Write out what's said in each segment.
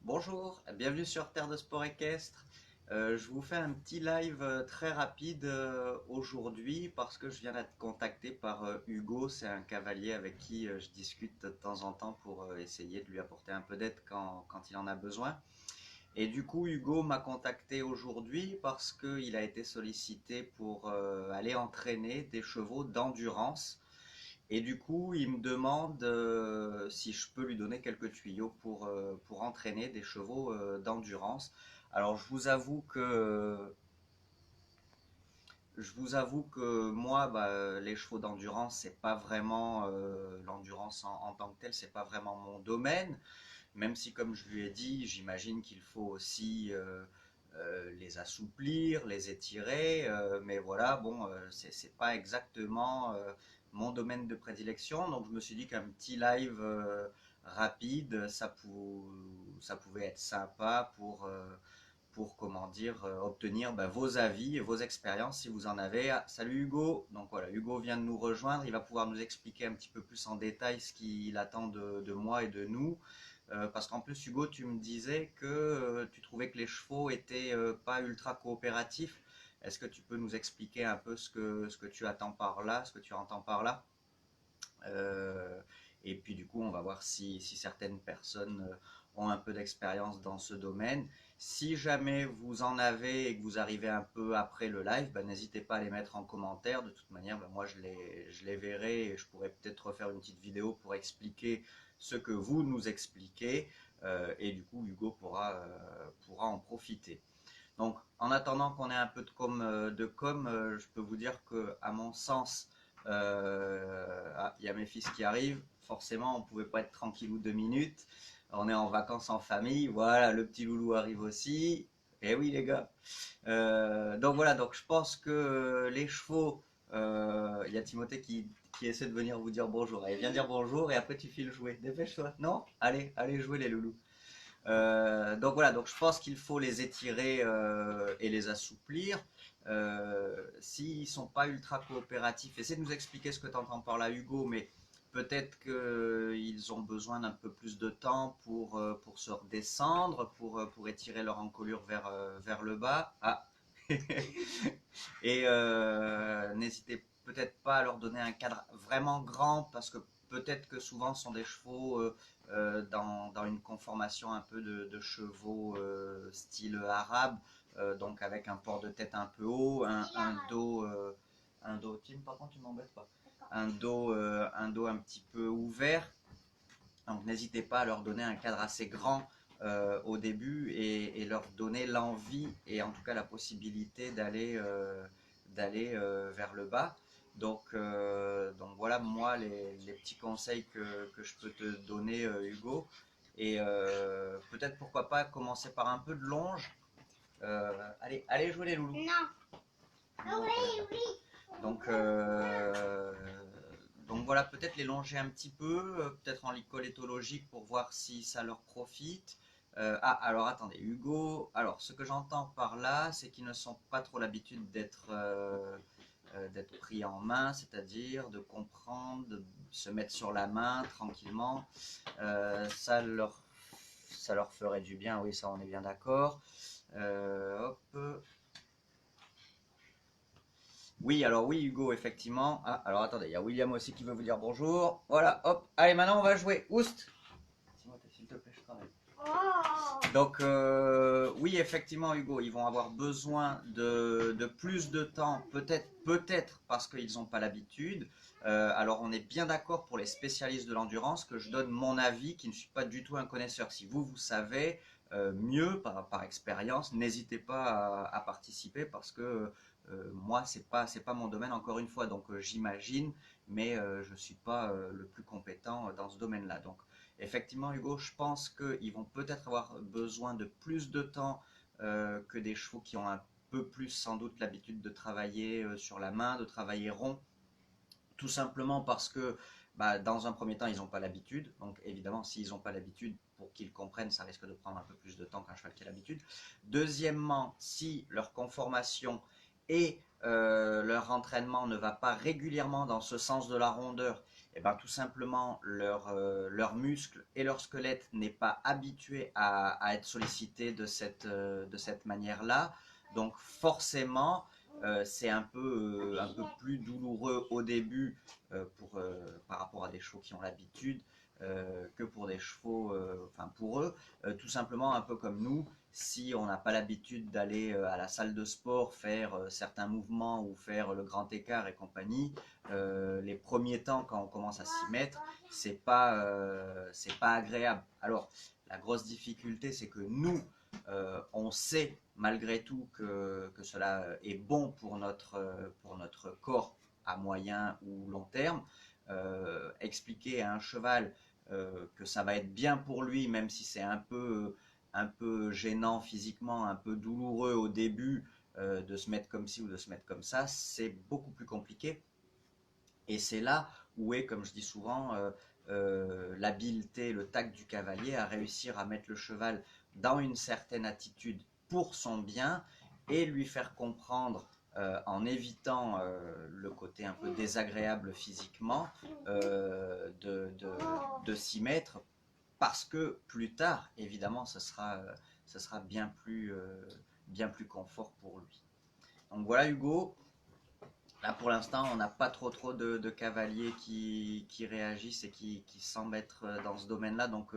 Bonjour, bienvenue sur Terre de Sport Équestre. Je vous fais un petit live très rapide aujourd'hui parce que je viens d'être contacté par Hugo. C'est un cavalier avec qui je discute de temps en temps pour essayer de lui apporter un peu d'aide quand il en a besoin. Et du coup, Hugo m'a contacté aujourd'hui parce qu'il a été sollicité pour aller entraîner des chevaux d'endurance. Et du coup, il me demande si je peux lui donner quelques tuyaux pour entraîner des chevaux d'endurance. Alors, je vous avoue que moi, les chevaux d'endurance, c'est pas vraiment l'endurance en tant que telle, c'est pas vraiment mon domaine. Même si, comme je lui ai dit, j'imagine qu'il faut aussi les assouplir, les étirer, mais voilà, bon, c'est pas exactement mon domaine de prédilection, donc je me suis dit qu'un petit live rapide, ça pouvait être sympa pour comment dire, obtenir vos avis et vos expériences si vous en avez. Ah, salut Hugo, donc voilà, Hugo vient de nous rejoindre, il va pouvoir nous expliquer un petit peu plus en détail ce qu'il attend de moi et de nous. Parce qu'en plus, Hugo, tu me disais que tu trouvais que les chevaux étaient pas ultra coopératifs. Est-ce que tu peux nous expliquer un peu ce que tu attends par là, ce que tu entends par là? Euh, et puis du coup, on va voir si certaines personnes ont un peu d'expérience dans ce domaine. Si jamais vous en avez et que vous arrivez un peu après le live, n'hésitez pas à les mettre en commentaire. De toute manière, moi je les verrai et je pourrais peut-être refaire une petite vidéo pour expliquer ce que vous nous expliquez. Et du coup, Hugo pourra en profiter. Donc, en attendant qu'on ait un peu de com, je peux vous dire que, à mon sens, il y a mes fils qui arrivent. Forcément, on ne pouvait pas être tranquillou 2 minutes. On est en vacances en famille. Voilà, le petit loulou arrive aussi. Eh oui, les gars. Donc voilà, donc je pense que les chevaux, il y a Timothée qui essaie de venir vous dire bonjour. Allez, viens dire bonjour et après tu files jouer. Dépêche-toi. Non? Allez, allez jouer les loulous. Donc voilà, donc je pense qu'il faut les étirer et les assouplir. S'ils ne sont pas ultra coopératifs, essaie de nous expliquer ce que tu entends par là, Hugo, mais peut-être qu'ils ont besoin d'un peu plus de temps pour se redescendre, pour étirer leur encolure vers le bas. Ah. Et n'hésitez peut-être pas à leur donner un cadre vraiment grand parce que peut-être que souvent ce sont des chevaux dans une conformation un peu de chevaux style arabe, donc avec un port de tête un peu haut, un dos, Tim, par contre tu m'embêtes pas, un dos un petit peu ouvert. Donc n'hésitez pas à leur donner un cadre assez grand au début et leur donner l'envie et en tout cas la possibilité d'aller vers le bas. Donc voilà moi les petits conseils que je peux te donner Hugo. Et peut-être pourquoi pas commencer par un peu de longe. Allez jouer les loulous. Non. Non, oui, oui. Donc, euh, donc voilà, peut-être les longer un petit peu, peut-être en lycolétologique pour voir si ça leur profite. Alors attendez, Hugo, alors ce que j'entends par là, c'est qu'ils ne sont pas trop l'habitude d'être pris en main, c'est-à-dire de comprendre, de se mettre sur la main tranquillement. Ça leur ferait du bien, oui, ça on est bien d'accord. Hop. Oui, alors oui, Hugo, effectivement. Ah, alors attendez, il y a William aussi qui veut vous dire bonjour. Voilà, hop. Allez, maintenant on va jouer. Oust. S'il te plaît, je travaille. Oh. Donc, oui, effectivement, Hugo, ils vont avoir besoin de plus de temps, peut-être parce qu'ils n'ont pas l'habitude. Alors, on est bien d'accord pour les spécialistes de l'endurance que je donne mon avis, qui ne suis pas du tout un connaisseur. Si vous savez mieux par expérience, n'hésitez pas à participer parce que moi, c'est pas mon domaine, encore une fois. Donc, j'imagine, mais je ne suis pas le plus compétent dans ce domaine-là. Donc, effectivement, Hugo, je pense qu'ils vont peut-être avoir besoin de plus de temps que des chevaux qui ont un peu plus sans doute l'habitude de travailler sur la main, de travailler rond, tout simplement parce que dans un premier temps, ils n'ont pas l'habitude. Donc évidemment, s'ils n'ont pas l'habitude, pour qu'ils comprennent, ça risque de prendre un peu plus de temps qu'un cheval qui a l'habitude. Deuxièmement, si leur conformation et leur entraînement ne va pas régulièrement dans ce sens de la rondeur, et ben, tout simplement leurs muscles et leur squelette n'est pas habitué à être sollicité de cette manière-là. Donc forcément, c'est un peu plus douloureux au début par rapport à des chevaux qui ont l'habitude que pour des chevaux, enfin pour eux, tout simplement un peu comme nous, si on n'a pas l'habitude d'aller à la salle de sport faire certains mouvements ou faire le grand écart et compagnie, les premiers temps quand on commence à s'y mettre, c'est pas agréable. Alors la grosse difficulté, c'est que nous, on sait malgré tout que cela est bon pour notre corps à moyen ou long terme. Expliquer à un cheval que ça va être bien pour lui, même si c'est un peu gênant physiquement, un peu douloureux au début de se mettre comme ci ou de se mettre comme ça, c'est beaucoup plus compliqué. Et c'est là où est, comme je dis souvent, l'habileté, le tact du cavalier à réussir à mettre le cheval dans une certaine attitude pour son bien et lui faire comprendre en évitant le côté un peu désagréable physiquement de s'y mettre parce que plus tard, évidemment, ce sera bien plus confort pour lui. Donc voilà Hugo, là, pour l'instant, on n'a pas trop de cavaliers qui réagissent et qui semblent être dans ce domaine-là. Donc,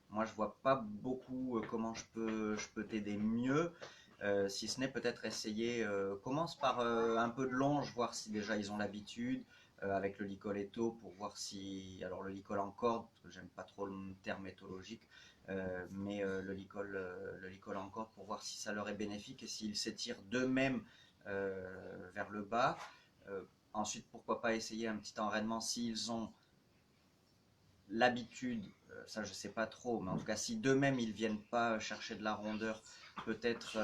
moi, je vois pas beaucoup comment je peux t'aider mieux. Si ce n'est peut-être essayer, commence par un peu de longe, voir si déjà ils ont l'habitude, avec le licoletto pour voir si. Alors, le licol en corde, parce que j'aime pas trop le terme éthologique, mais le licol en corde pour voir si ça leur est bénéfique et s'ils s'étirent d'eux-mêmes vers le bas. Euh, Ensuite, pourquoi pas essayer un petit enraînement s'ils ont l'habitude, ça je sais pas trop, mais en tout cas si d'eux-mêmes ils viennent pas chercher de la rondeur, peut-être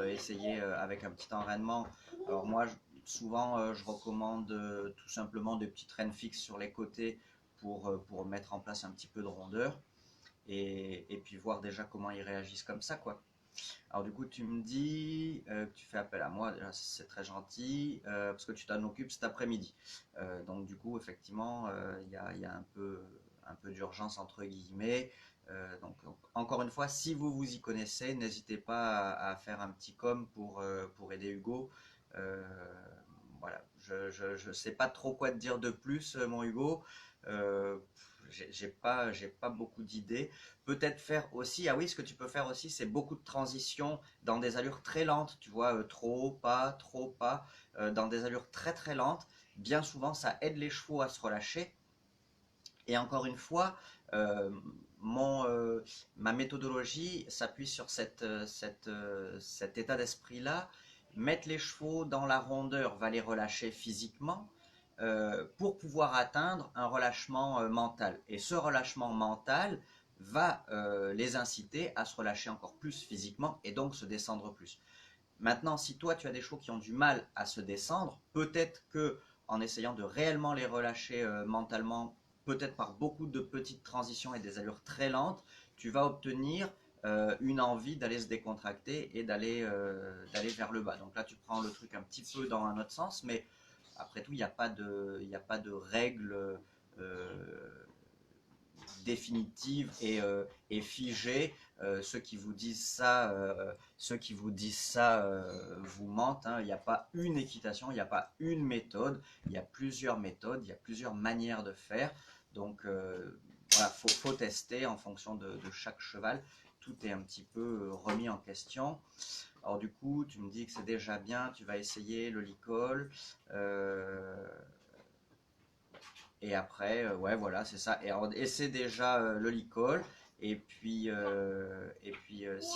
essayer avec un petit enraînement. Alors moi souvent je recommande tout simplement des petites rênes fixes sur les côtés pour mettre en place un petit peu de rondeur et puis voir déjà comment ils réagissent comme ça quoi. Alors du coup, tu me dis que tu fais appel à moi, déjà c'est très gentil, parce que tu t'en occupes cet après-midi. Donc du coup, effectivement, il y a un peu d'urgence entre guillemets. Donc encore une fois, si vous vous y connaissez, n'hésitez pas à faire un petit com pour aider Hugo. Euh, voilà, je sais pas trop quoi te dire de plus, mon Hugo. Euh, j'ai pas beaucoup d'idées. Peut-être faire aussi, ah oui, ce que tu peux faire aussi, c'est beaucoup de transitions dans des allures très lentes, tu vois, trop pas, dans des allures très lentes. Bien souvent, ça aide les chevaux à se relâcher. Et encore une fois, euh, mon, euh, ma méthodologie s'appuie sur cet état d'esprit-là. Mettre les chevaux dans la rondeur va les relâcher physiquement pour pouvoir atteindre un relâchement mental. Et ce relâchement mental va les inciter à se relâcher encore plus physiquement et donc se descendre plus. Maintenant, si toi tu as des chevaux qui ont du mal à se descendre, peut-être que en essayant de réellement les relâcher mentalement, peut-être par beaucoup de petites transitions et des allures très lentes, tu vas obtenir une envie d'aller se décontracter et d'aller vers le bas. Donc là, tu prends le truc un petit peu dans un autre sens, mais après tout, il a pas de règles définitive et figée. Ceux qui vous disent ça vous mentent. Hein. Il n'y a pas une équitation, il n'y a pas une méthode. Il y a plusieurs méthodes, il y a plusieurs manières de faire. Donc voilà, faut tester en fonction de chaque cheval. Tout est un petit peu remis en question. Alors du coup, tu me dis que c'est déjà bien, tu vas essayer le licol. Et après, ouais, voilà, c'est ça. Et alors, essaie déjà le licol.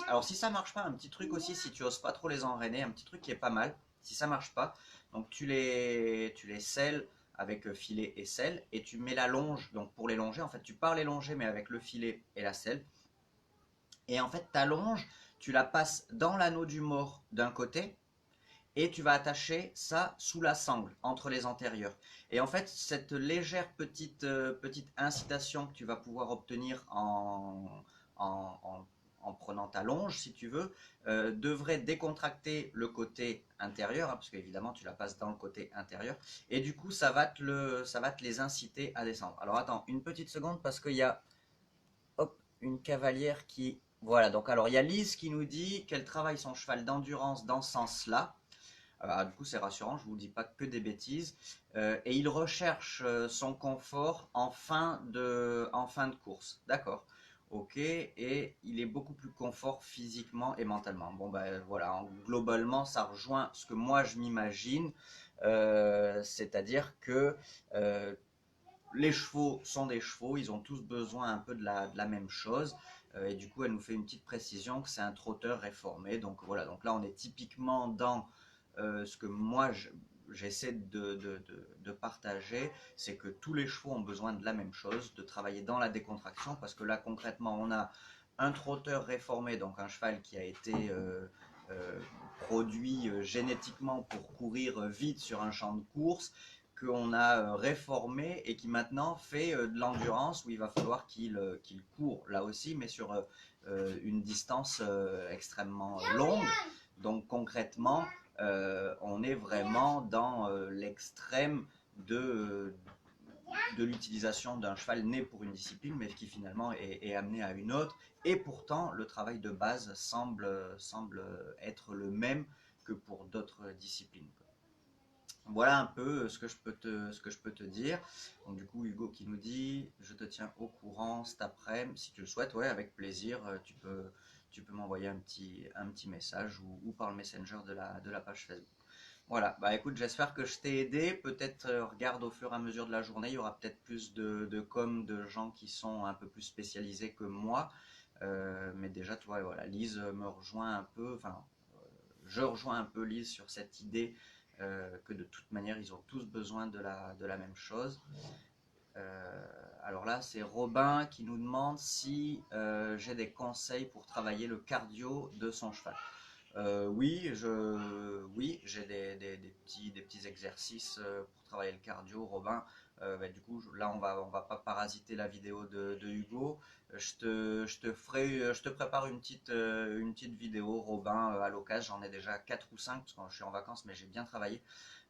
Alors si ça marche pas, un petit truc aussi, si tu oses pas trop les enraîner, un petit truc qui est pas mal, si ça marche pas, donc tu les selles avec filet et selle, et tu mets la longe, donc pour les longer, en fait, tu pars les longer, mais avec le filet et la selle. Et en fait, ta longe, tu la passes dans l'anneau du mort d'un côté, et tu vas attacher ça sous la sangle, entre les antérieurs. Et en fait, cette légère petite incitation que tu vas pouvoir obtenir en, en prenant ta longe, si tu veux, devrait décontracter le côté intérieur, hein, parce qu'évidemment tu la passes dans le côté intérieur, et du coup ça va te les inciter à descendre. Alors attends une petite seconde parce qu'il y a hop, une cavalière qui... Voilà, donc alors il y a Lise qui nous dit qu'elle travaille son cheval d'endurance dans ce sens-là. Du coup, c'est rassurant, je ne vous dis pas que des bêtises. Et il recherche son confort en fin de course. D'accord. Ok. Et il est beaucoup plus confort physiquement et mentalement. Bon, ben voilà, globalement, ça rejoint ce que moi je m'imagine. C'est-à-dire que les chevaux sont des chevaux, ils ont tous besoin un peu de la même chose. Et du coup, elle nous fait une petite précision que c'est un trotteur réformé. Donc voilà, donc là, on est typiquement dans ce que moi j'essaie de partager, c'est que tous les chevaux ont besoin de la même chose, de travailler dans la décontraction, parce que là concrètement on a un trotteur réformé, donc un cheval qui a été euh, produit génétiquement pour courir vite sur un champ de course, qu'on a réformé et qui maintenant fait de l'endurance où il va falloir qu'il court là aussi, mais sur une distance extrêmement longue. Donc concrètement, on est vraiment dans l'extrême de l'utilisation d'un cheval né pour une discipline, mais qui finalement est amené à une autre. Et pourtant, le travail de base semble être le même que pour d'autres disciplines. Voilà un peu ce que je peux te dire. Donc, du coup, Hugo qui nous dit, je te tiens au courant cet après-midi, si tu le souhaites, ouais, avec plaisir, tu peux m'envoyer un petit message ou par le messenger de la page Facebook. Voilà, bah écoute, j'espère que je t'ai aidé. Peut-être regarde au fur et à mesure de la journée, il y aura peut-être plus de com, de gens qui sont un peu plus spécialisés que moi. Mais déjà, toi, voilà, Lise me rejoint un peu, enfin, je rejoins un peu Lise sur cette idée que de toute manière, ils ont tous besoin de la même chose. Alors là, c'est Robin qui nous demande si j'ai des conseils pour travailler le cardio de son cheval. Oui, j'ai des petits exercices pour travailler le cardio, Robin. Du coup, là, on va pas parasiter la vidéo de Hugo. Je te prépare une petite vidéo, Robin, à l'occasion. J'en ai déjà 4 ou 5 parce que je suis en vacances, mais j'ai bien travaillé.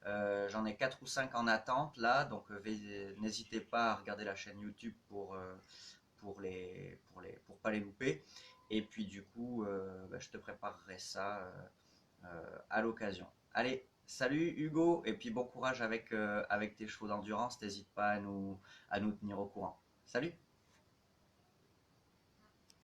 J'en ai 4 ou 5 en attente là, donc n'hésitez pas à regarder la chaîne YouTube pour pas les louper. Et puis du coup, je te préparerai ça à l'occasion. Allez, salut Hugo, et puis bon courage avec tes chevaux d'endurance. N'hésite pas à nous tenir au courant. Salut!